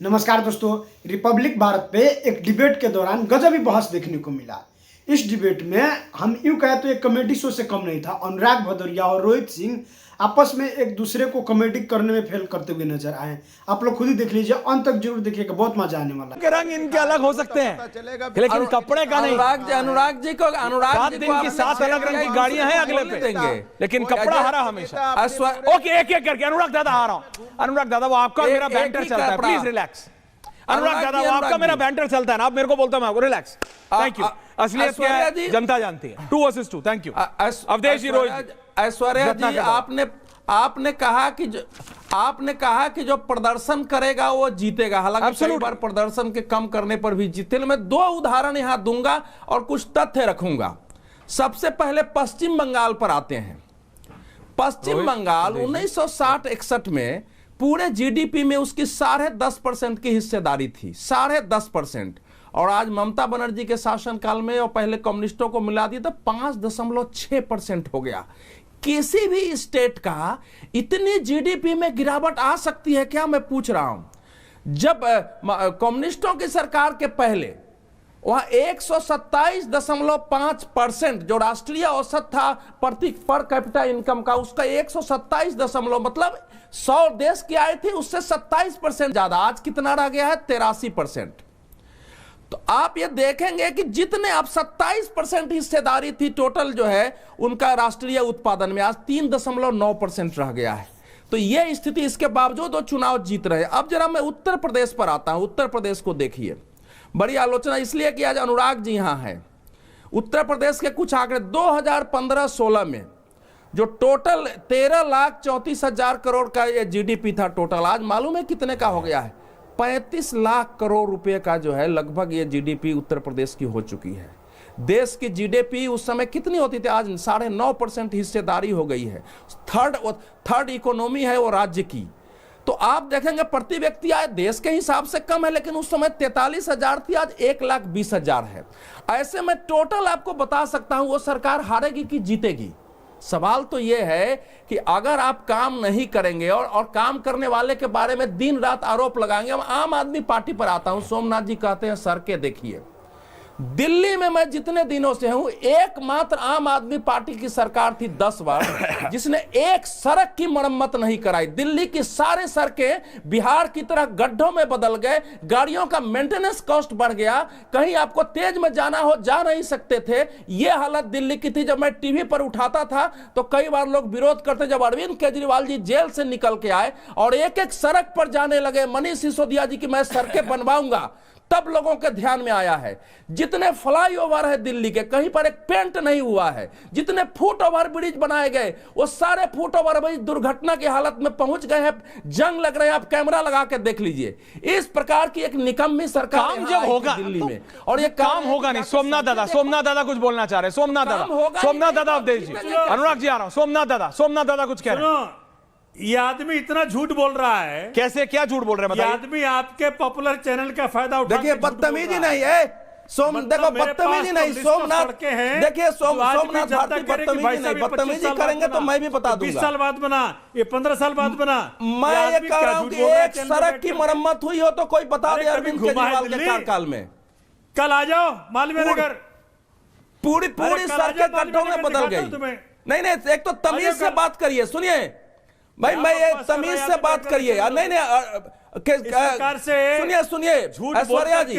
नमस्कार दोस्तों, रिपब्लिक भारत पे एक डिबेट के दौरान गजबी बहस देखने को मिला। इस डिबेट में हम यूं कहें तो एक कॉमेडी शो से कम नहीं था। अनुराग भदौरिया और रोहित सिंह आपस में एक दूसरे को कॉमेडी करने में फेल करते हुए नजर आए। आप लोग खुद ही देख लीजिए, अंत तक जरूर देखिएगा, बहुत मजा आने वाला है। रंग इनके अलग हो सकते हैं लेकिन कपड़े का नहीं। अनुराग जी को 7 दिन की 7 अलग रंग की गाड़ियां हैं अगले पे देंगे, लेकिन कपड़ा हरा हमेशा। ओके, एक एक करके। अनुराग दादा आ रहा हूं। अनुराग दादा, वो आपका मेरा बैंटर चलता है, प्लीज रिलैक्स। अनुराग दादा, वो आपका मेरा बैंटर चलता है ना, आप मेरे को बोलते हैं रिलैक्स। Thank you. असलियत क्या है जनता जानती है। 2 वर्सेस 2। थैंक यू अवधेश जी। रोहित, ऐश्वर्या जी, आपने कहा कि जो प्रदर्शन करेगा वो जीतेगा। हालांकि कई बार प्रदर्शन के कम करने पर भी जीते। मैं 2 उदाहरण यहां दूंगा और कुछ तथ्य रखूंगा। सबसे पहले पश्चिम बंगाल पर आते हैं। पश्चिम बंगाल 1960-61 में पूरे जीडीपी में उसकी 10.5% की हिस्सेदारी थी, 10.5%। और आज ममता बनर्जी के शासनकाल में और पहले कम्युनिस्टों को मिला दी तो 5.6% हो गया। किसी भी स्टेट का इतनी जीडीपी में गिरावट आ सकती है क्या, मैं पूछ रहा हूं। जब कम्युनिस्टों की सरकार के पहले वहां 127.5% जो राष्ट्रीय औसत था पर कैपिटा इनकम का, उसका 127 मतलब 100 देश की आय थी, उससे 27% ज्यादा। आज कितना रह गया है? 83%। तो आप ये देखेंगे कि जितने अब 27% हिस्सेदारी थी टोटल जो है उनका राष्ट्रीय उत्पादन में, आज 3.9% रह गया है। तो ये स्थिति, इसके बावजूद वो चुनाव जीत रहे हैं। अब जरा मैं उत्तर प्रदेश पर आता हूं। उत्तर प्रदेश को देखिए, बड़ी आलोचना इसलिए कि आज अनुराग जी यहां हैं। उत्तर प्रदेश के कुछ आंकड़े 2015-16 में जो टोटल 13,34,000 करोड़ का ये जीडीपी था टोटल, आज मालूम है कितने का हो गया है? 35 लाख करोड़ रुपए का जो है लगभग ये जीडीपी उत्तर प्रदेश की हो चुकी है। देश की जीडीपी उस समय कितनी होती थी? आज 9.5% हिस्सेदारी हो गई है। थर्ड इकोनॉमी है वो राज्य की। तो आप देखेंगे प्रति व्यक्ति आय देश के हिसाब से कम है, लेकिन उस समय 43,000 थी, आज 1,20,000 है। ऐसे में टोटल आपको बता सकता हूं वो सरकार हारेगी कि जीतेगी। सवाल तो यह है कि अगर आप काम नहीं करेंगे और काम करने वाले के बारे में दिन रात आरोप लगाएंगे। हम आम आदमी पार्टी पर आता हूं। सोमनाथ जी कहते हैं सड़कें देखिए। दिल्ली में मैं जितने दिनों से हूं, एकमात्र आम आदमी पार्टी की सरकार थी 10 वर्ष जिसने एक सड़क की मरम्मत नहीं कराई। दिल्ली की सारे सड़कें बिहार की तरह गड्ढों में बदल गए, गाड़ियों का मेंटेनेंस कॉस्ट बढ़ गया, कहीं आपको तेज में जाना हो जा नहीं सकते थे। यह हालत दिल्ली की थी। जब मैं टीवी पर उठाता था तो कई बार लोग विरोध करते। जब अरविंद केजरीवाल जी जेल से निकल के आए और एक एक सड़क पर जाने लगे, मनीष सिसोदिया जी की मैं सड़कें बनवाऊंगा, तब लोगों के ध्यान में आया है। जितने फ्लाईओवर है दिल्ली के, कहीं पर एक पेंट नहीं हुआ है। जितने फुट ओवर ब्रिज बनाए गए, वो सारे फुट ओवर ब्रिज दुर्घटना की हालत में पहुंच गए हैं, जंग लग रहे हैं। आप कैमरा लगा के देख लीजिए। इस प्रकार की एक निकम्मी सरकार काम जब होगा दिल्ली में, और ये काम होगा नहीं। सोमनाथ दादा कुछ बोलना चाह रहे हैं। सोमनाथ दादा अवधेश जी, अनुराग जी आ रहा हूं। सोमनाथ दादा कुछ कह रहे हैं। ये आदमी इतना झूठ बोल रहा है। कैसे, क्या झूठ बोल रहे हैं ये आदमी आपके पॉपुलर चैनल का फायदा उठा। देखिए, बदतमीजी नहीं है देखो बदतमीजी नहीं। सोमनाथ देखिए, सोमनाथ भारती बदतमीजी नहीं। बदतमीजी करेंगे तो मैं भी बता दूंगा। 20 साल बाद बना, ये 15 साल बाद बना। मैं ये कह रहा हूं कि एक सड़क की मरम्मत हुई हो तो कोई बता दे अरविंद केजरीवाल के कार्यकाल में। कल आ जाओ मालवीय नगर, पूरी सड़कें गड्ढों में बदल गई। नहीं, एक तो तमीज से बात करिए। सुनिए भाई, मैं ये तमीज से बात करिए। नहीं, सुनिए ऐश्वर्या जी,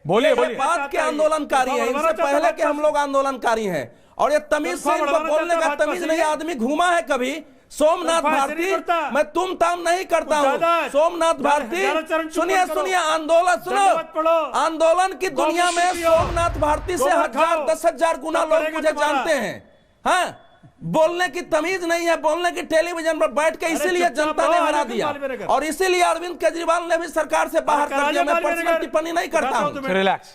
बोलिए। बात के आंदोलनकारी हैं, इनसे पहले के हम लोग आंदोलनकारी हैं। और ये तमीज से इनको बोलने का तमीज नहीं। आदमी घूमा है कभी? सोमनाथ भारती, मैं तुम ताम नहीं करता हूं। सोमनाथ भारती, सुनिए आंदोलन सुनो। आंदोलन की दुनिया में सोमनाथ भारती से 10,000 गुना लोग मुझे जानते हैं। हाँ, बोलने की तमीज नहीं है, बोलने की टेलीविजन पर बैठ के, इसीलिए जनता ने हरा दिया। और इसीलिए अरविंद केजरीवाल ने भी सरकार से बाहर कर दिया। मैं पर्सनल टिप्पणी नहीं करता हूं। रिलैक्स।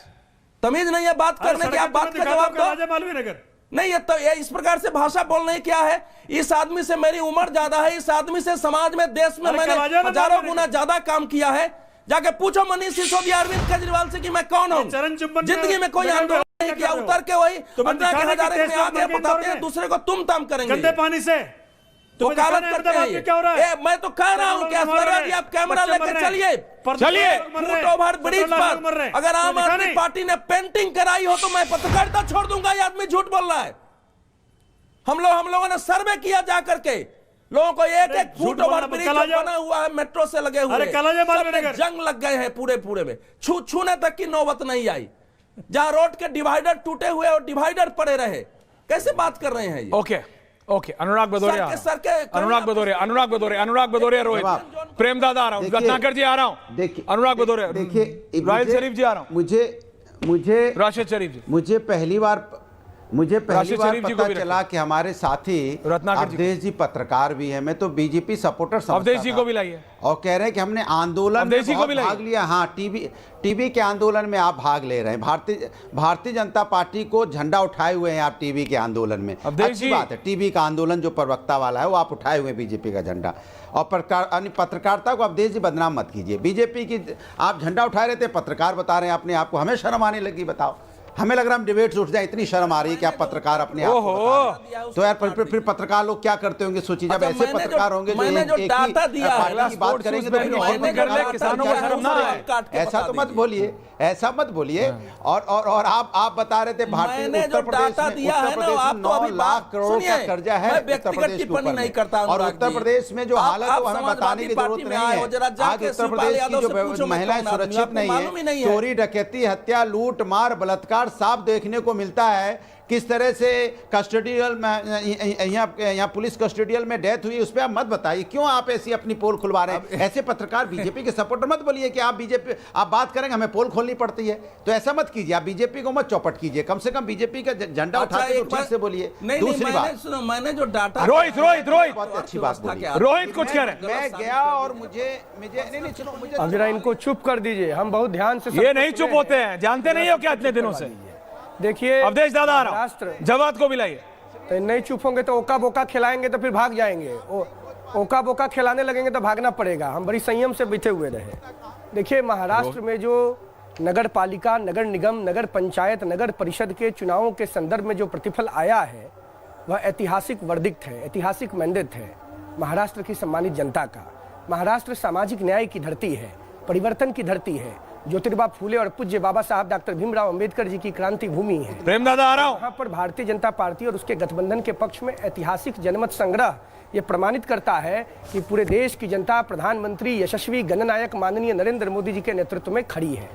तमीज नहीं है बात करने की। आप बात का जवाब दो। नहीं, ये इस प्रकार से भाषा बोलने क्या है? इस आदमी से मेरी उम्र ज्यादा है। इस आदमी से समाज में, देश में मैंने हजारों गुना ज्यादा काम किया है। जाके पूछो मनीष सिसोदिया, अरविंद केजरीवाल से कि मैं कौन हूं। जिंदगी में कोई आंदोलन नहीं किया, उतर के वही 15 के हजारे में आगे बताते हैं दूसरे को तुम ताम करेंगे। गंदे पानी से तुम्हें दिखाना वकालत है, करते मतलब हैं आपके ये। क्या हो रहा है? मैं तो कह रहा हूँ कि ऐश्वर्या जी, आप कैमरा बच्चे मर लेके रहे हैं। चलिए, चलिए। फुट ओवर ब्रिज पर अगर आम आदमी पार्टी ने पेंटिंग कराई हो तो मैं पत्रकारिता छोड़ दूंगा। ये आदमी झूठ बोल रहा है। हम लोगों ने सर्वे किया जा करके, लोगों को एक एक फुट ओवर ब्रिज बना हुआ है, मेट्रो से लगे हुए, अरे कल आ जाओ मालवीय सब में नगर। जंग लग गए हैं पूरे में, छूने तक की नौबत नहीं आई। जहां रोड के डिवाइडर टूटे हुए और डिवाइडर पड़े रहे, कैसे बात कर रहे हैं ये? ओके अनुराग भदौरिया, अनुराग भदौरिया, रोहित, प्रेम दादा आ रहा हूं, रत्नाकर जी आ रहा हूं, देखिए अनुराग भदौरिया, देखिए राहिल शरीफ जी आ रहा हूं, मुझे राशिद शरीफ जी, मुझे पहली बार राशिद शरीफ जी को पता भी चला कि हमारे साथी रत्नाकर जी अवधेश जी पत्रकार भी हैं। मैं तो बीजेपी सपोर्टर समझता अवधेश जी था। को भी लाइए। और कह रहे हैं कि हमने आंदोलन अवधेश में जी को बहुत भी लाइए। भाग लिया। हाँ, टीवी के आंदोलन में आप भाग ले रहे हैं। भारतीय जनता पार्टी को झंडा उठाए हुए हैं आप टीवी के आंदोलन में। अवधेश अच्छी जी। बात है, टीवी का आंदोलन जो प्रवक्ता वाला है वो आप उठाए हुए हैं बीजेपी का झंडा। और पत्रकारिता को अवधेश जी बदनाम मत कीजिए। बीजेपी की आप झंडा उठाए रहते, पत्रकार बता रहे हैं अपने आप को। हमें शर्म आने लगी, बताओ। हमें लग रहा हम डिबेट उठ जाए, इतनी शर्म आ रही है कि आप पत्रकार अपने आप को बता रहे हैं। तो यार फिर पत्रकार लोग क्या करते होंगे सोचिए। जब ऐसे पत्रकार होंगे जो मैंने जो एक ही डाटा दिया है, पार्टी की बात करेंगे तो फिर और पत्रकार किसानों को शर्म ना आए। ऐसा तो मत बोलिए, ऐसा मत बोलिए। और आप बता रहे थे भारतीय मैंने जो डाटा दिया है ना, आप तो 9 अभी लाख करोड़ का सुनिए, कर्जा है मैं उत्तर व्यक्तिगत प्रदेश के टिप्पणी ऊपर नहीं में। करता और अनुराग उत्तर जी। प्रदेश में जो आप हालत है वो हमें बताने की समाजवादी जरूरत पार्टी में नहीं आए हो, जरा है। जाके आज उत्तर शिवपाल प्रदेश की यादव से जो पूछो, मैं महिलाएं कौन आदमी, सुरक्षित आपको मालूम ही नहीं नहीं है। है। चोरी, डकैती, हत्या, लूट मार, बलात्कार साफ देखने को मिलता है। किस तरह से कस्टडियल में यहाँ पुलिस कस्टडियल में डेथ हुई, उस पर आप मत बताइए। क्यों आप ऐसी अपनी पोल खुलवा रहे हैं? ऐसे पत्रकार बीजेपी के सपोर्टर मत बोलिए कि आप बीजेपी आप बात करेंगे हमें पोल खोलनी पड़ती है। तो ऐसा मत कीजिए, आप बीजेपी को मत चौपट कीजिए। कम से कम बीजेपी का झंडा उठाते तो ठीक से बोलिए। दूसरी बात, सुनो, मैंने जो डाटा रोहित बहुत अच्छी बात बोली। रोहित कुछ कह रहे हैं। मैं गया और मुझे नहीं सुनो, मुझे अब जरा इनको चुप कर दीजिए। हम बहुत ध्यान से ये नहीं चुप होते हैं, जानते नहीं हो क्या इतने दिनों से। देखिए, अवधेश दादा आ रहा महाराष्ट्र हूं, जवाद को भी लाइए। तो नहीं चुप होंगे तो ओका बोका खिलाएंगे तो फिर भाग जाएंगे। ओका बोका खिलाने लगेंगे तो भागना पड़ेगा। हम बड़ी संयम से बैठे हुए रहे। देखिए, महाराष्ट्र में जो नगर पालिका, नगर निगम, नगर पंचायत, नगर परिषद के चुनावों के संदर्भ में जो प्रतिफल आया है वह ऐतिहासिक वर्डिक्ट है, ऐतिहासिक मैंडेट है महाराष्ट्र की सम्मानित जनता का। महाराष्ट्र सामाजिक न्याय की धरती है, परिवर्तन की धरती है। ज्योतिबा फूले और पूज्य बाबा साहब डॉक्टर भीमराव अंबेडकर जी की क्रांति भूमि है। प्रेम दादा आ रहा हूं। यहाँ पर भारतीय जनता पार्टी और उसके गठबंधन के पक्ष में ऐतिहासिक जनमत संग्रह ये प्रमाणित करता है कि पूरे देश की जनता प्रधानमंत्री यशस्वी जननायक माननीय नरेंद्र मोदी जी के नेतृत्व में खड़ी है।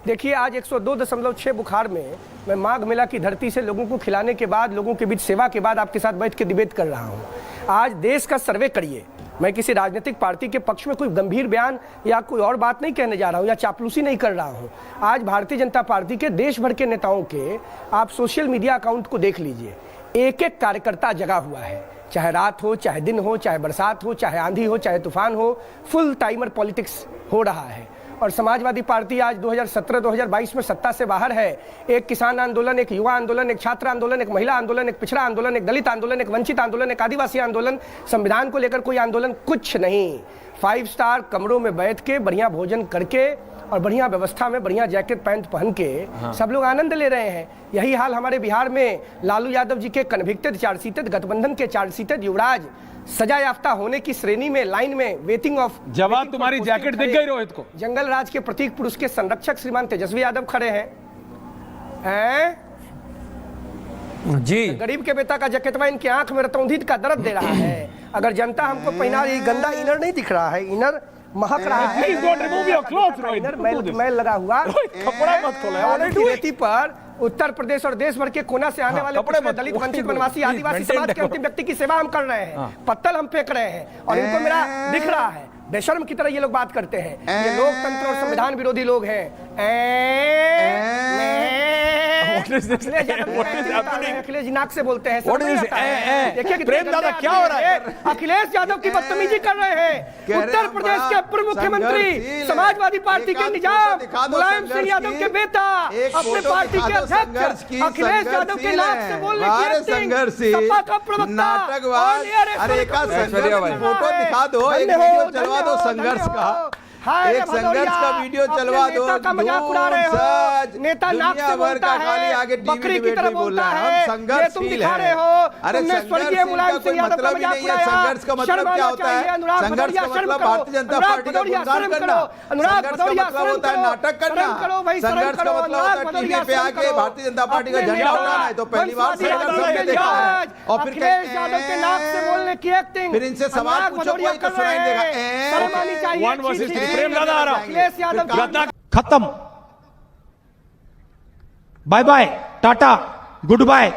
देखिए, आज 102.6 बुखार में मैं माघ मेला की धरती से लोगों को खिलाने के बाद, लोगों के बीच सेवा के बाद आपके साथ बैठ के डिबेट कर रहा हूँ। आज देश का सर्वे करिए। मैं किसी राजनीतिक पार्टी के पक्ष में कोई गंभीर बयान या कोई और बात नहीं कहने जा रहा हूँ या चापलूसी नहीं कर रहा हूँ। आज भारतीय जनता पार्टी के देश भर के नेताओं के आप सोशल मीडिया अकाउंट को देख लीजिए। एक एक कार्यकर्ता जगा हुआ है, चाहे रात हो, चाहे दिन हो, चाहे बरसात हो, चाहे आंधी हो, चाहे तूफान हो, फुल टाइमर पॉलिटिक्स हो रहा है। और समाजवादी पार्टी आज 2017-2022 में सत्ता से बाहर है। एक किसान आंदोलन, एक युवा आंदोलन, एक छात्र आंदोलन, एक महिला आंदोलन, एक पिछड़ा आंदोलन, एक दलित आंदोलन, एक वंचित आंदोलन, एक आदिवासी आंदोलन, संविधान को लेकर कोई आंदोलन, कुछ नहीं। 5 स्टार कमरों में बैठ के बढ़िया भोजन करके और बढ़िया व्यवस्था में बढ़िया जैकेट पैंट पहन के सब लोग आनंद ले रहे हैं। यही हाल हमारे बिहार में लालू यादव जी के कन्विक्टेड चार्जशीटेड गठबंधन के चार्जशीटेड युवराज सजा याफ्ता होने की श्रेणी में लाइन में वेटिंग ऑफ जवाब तुम्हारी जैकेट दिख गई रोहित को। जंगल राज के प्रतीक पुरुष के संरक्षक श्रीमान तेजस्वी यादव खड़े हैं जी। गरीब के बेटा का जैकेटवा इनकी आंख में रतौंधी का दर्द दे रहा है। अगर जनता हमको पहना रही, गंदा इनर नहीं दिख रहा है, इनर महक रहा है। Please don't remove your clothes, Rohit. Inner मैल लगा हुआ कपड़ा मत खोलो। बालू की रेती पर उत्तर प्रदेश और देश भर के कोना से आने वाले पिछड़े, दलित, वंचित, वनवासी, आदिवासी समाज के अंतिम व्यक्ति की सेवा हम कर रहे हैं। पत्तल हम फेंक रहे हैं और इनको मेरा दिख रहा है। बेशर्म की तरह ये लोग बात करते हैं। ये लोकतंत्र और संविधान विरोधी लोग हैं। अखिलेश जी नाक से बोलते हैं। देखिए प्रेम दादा क्या हो रहा है? अखिलेश यादव की बदतमीजी कर रहे हैं। उत्तर प्रदेश के पूर्व मुख्यमंत्री, समाजवादी पार्टी के निजाम मुलायम सिंह यादव के बेटा, अपने पार्टी के अध्यक्ष अखिलेश यादव के नाक से बोलने की एक्टिंग, सपा का प्रवक्ता, फोटो दिखा दो, एक वीडियो चलवा दो संघर्ष का। हाय रे एक संघर्ष भदौरिया, का वीडियो अपने चलवा दो। नेता का मजाक उड़ा रहे हो। सच, नेता नाक दुनिया से भर बोलता का खाली है, आगे टीवी बकरी की डिबेट तरह नहीं बोल बोलता रहा है। है, हम ये संघर्ष तुम फील दिखा है। रहे हो। अरे तुमने संघर्ष स्वर्गीय मुलायम का कोई सिंह यादव का मतलब ही मजाक नहीं है। उड़ाया। संघर्ष का मतलब शर्म क्या आना होता है? चाहिए, अनुराग संघर्ष भदौरिया, का शर्म मतलब करो। भारतीय जनता अनुराग पार्टी का भदौरिया, गुणगान शर्म करना। करो। अनुराग संघर्ष का भदौरिया, मतलब शर्म होता है करो। नाटक करना। शर्म करो भाई, शर्म संघर्ष का करो। मतलब अनुराग होता है भदौरिया, टीवी पे शर्म आके करो। भारतीय जनता पार्टी का अपने झंडा नेता, उड़ाना है तो पहली बार वंशवादी संघर्ष राजनीति हमने के देखा है। लिहाज, और फिर अखिलेश यादव के नाक से बोलने की एक्टिंग। फिर इनसे सवाल अनुराग पूछो, भदौरिया कोई तो कर सुनाई रहे देगा। हैं। शर्म आनी चाहिए। One versus छी, three. छी, प्रेम दादा आ रहा। अखिलेश यादव गद्दा खत्म। Bye bye, tata, good bye.